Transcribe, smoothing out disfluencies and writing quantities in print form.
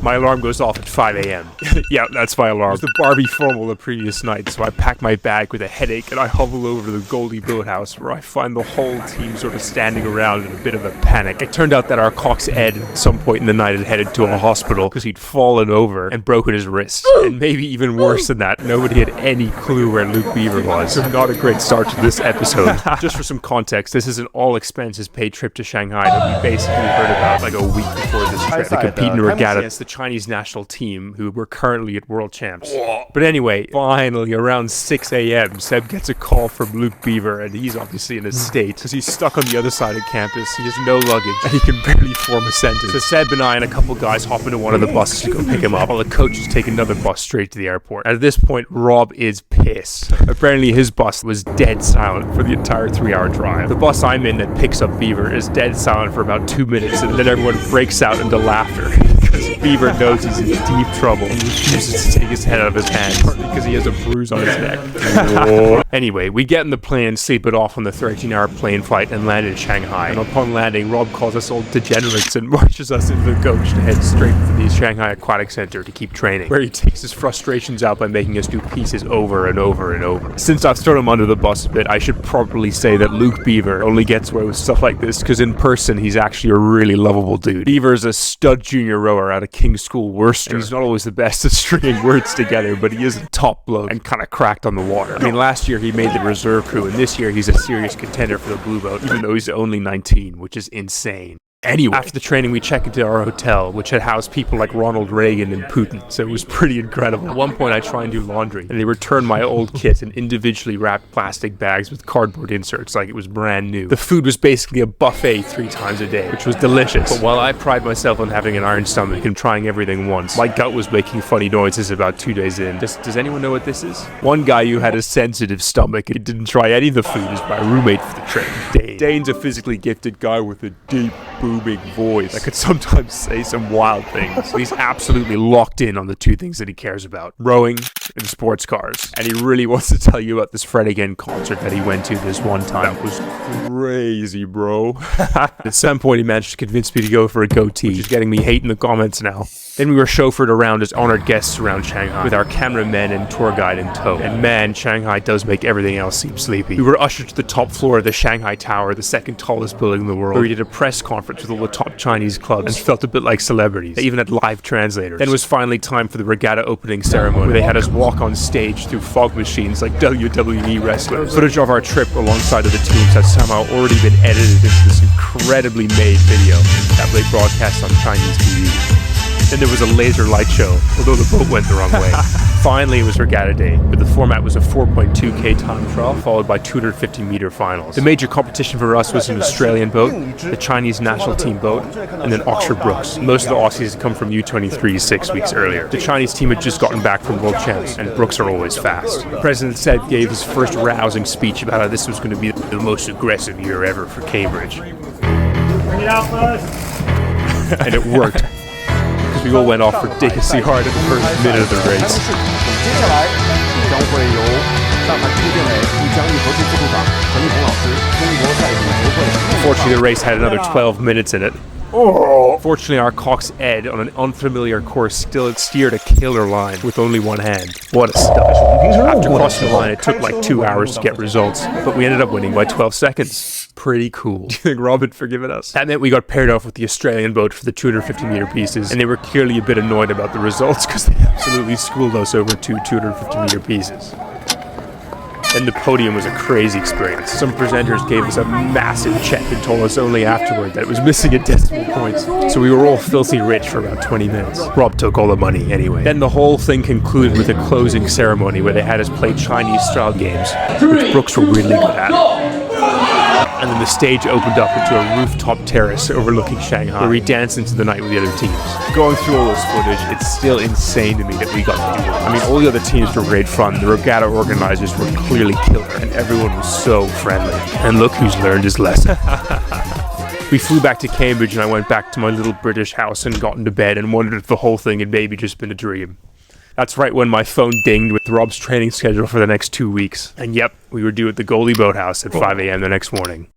My alarm goes off at 5 a.m. Yeah, that's my alarm. It was the Barbie formal the previous night, so I pack my bag with a headache and I hobble over to the Goldie Boathouse, where I find the whole team sort of standing around in a bit of a panic. It turned out that our cox Ed, at some point in the night, had headed to a hospital because he'd fallen over and broken his wrist. And maybe even worse than that, nobody had any clue where Luke Beaver was. So not a great start to this episode. Just for some context, this is an all-expenses-paid trip to Shanghai that we basically heard about like a week before this trip. They compete in a regatta against the Chinese national team, who were currently at world champs. But anyway, finally, around 6 a.m., Seb gets a call from Luke Beaver, and he's obviously in a state because he's stuck on the other side of campus. He has no luggage, and he can barely form a sentence. So Seb and I and a couple guys hop into one of the buses to go pick him up, while the coaches take another bus straight to the airport. At this point, Rob is pissed. Apparently, his bus was dead silent for the entire 3-hour drive. The bus I'm in that picks up Beaver is dead silent for about 2 minutes, and then everyone breaks out into laughter because Beaver knows he's in deep trouble and refuses to take his head out of his hands, partly because he has a bruise on his neck. Anyway, we get in the plane and sleep it off on the 13-hour plane flight and land in Shanghai. And upon landing, Rob calls us all degenerates and marches us into the coach to head straight for the Shanghai Aquatic Center to keep training, where he takes his frustrations out by making us do pieces over and over and over. Since I've thrown him under the bus a bit, I should probably say that Luke Beaver only gets away with stuff like this because in person he's actually a really lovable dude. Beaver's a stud junior rower out of King's School, Worcester. And he's not always the best at stringing words together, but he is a top bloke and kind of cracked on the water. I mean, last year he made the reserve crew, and this year he's a serious contender for the Blue Boat, even though he's only 19, which is insane. Anyway, after the training, we check into our hotel, which had housed people like Ronald Reagan and Putin, so it was pretty incredible. At one point, I try and do laundry, and they return my old kit in individually wrapped plastic bags with cardboard inserts like it was brand new. The food was basically a buffet 3 times a day, which was delicious. But while I pride myself on having an iron stomach and trying everything once, my gut was making funny noises about 2 days in. Does anyone know what this is? One guy who had a sensitive stomach and didn't try any of the food is my roommate for the trip, Dane. Dane's a physically gifted guy with a deep, booming voice that could sometimes say some wild things. He's absolutely locked in on the 2 things that he cares about: rowing and sports cars. And he really wants to tell you about this Fred Again concert that he went to this one time. That was crazy, bro. At some point he managed to convince me to go for a goatee, which is getting me hate in the comments now. Then we were chauffeured around as honored guests around Shanghai, with our cameramen and tour guide in tow. And man, Shanghai does make everything else seem sleepy. We were ushered to the top floor of the Shanghai Tower, the 2nd tallest building in the world, where we did a press conference with all the top Chinese clubs and felt a bit like celebrities. They even had live translators. Then it was finally time for the regatta opening ceremony, where they had us walk on stage through fog machines like WWE wrestlers. Footage of our trip alongside of the teams has somehow already been edited into this incredibly made video that they broadcast on Chinese TV. Then there was a laser light show, although the boat went the wrong way. Finally, it was regatta day, but the format was a 4.2k time trial, followed by 250-meter finals. The major competition for us was an Australian boat, the Chinese national team boat, and then Oxford Brooks. Most of the Aussies had come from U23 6 weeks earlier. The Chinese team had just gotten back from world champs, and Brooks are always fast. The president said gave his first rousing speech about how this was going to be the most aggressive year ever for Cambridge. Bring it out, bud! And it worked. We all went off ridiculously hard at the first minute of the race. Unfortunately, the race had another 12 minutes in it. Fortunately, our cox Ed, on an unfamiliar course, still steered a killer line with only one hand. What a stunt. After crossing the line, it took like 2 hours to get results, but we ended up winning by 12 seconds. Pretty cool. Do you think Rob had forgiven us? That meant we got paired off with the Australian boat for the 250-meter pieces, and they were clearly a bit annoyed about the results because they absolutely schooled us over 2 250-meter pieces. Then the podium was a crazy experience. Some presenters gave us a massive check and told us only afterward that it was missing a decimal point. So we were all filthy rich for about 20 minutes. Rob took all the money anyway. Then the whole thing concluded with a closing ceremony where they had us play Chinese-style games, which Brooks were really good at. And then the stage opened up into a rooftop terrace overlooking Shanghai, where we danced into the night with the other teams. Going through all this footage, it's still insane to me that we got to do it. I mean, all the other teams were great fun, the regatta organizers were clearly killer, and everyone was so friendly. And look who's learned his lesson. We flew back to Cambridge, and I went back to my little British house and got into bed and wondered if the whole thing had maybe just been a dream. That's right when my phone dinged with Rob's training schedule for the next 2 weeks. And yep, we were due at the Goldie Boathouse at 5 a.m. the next morning.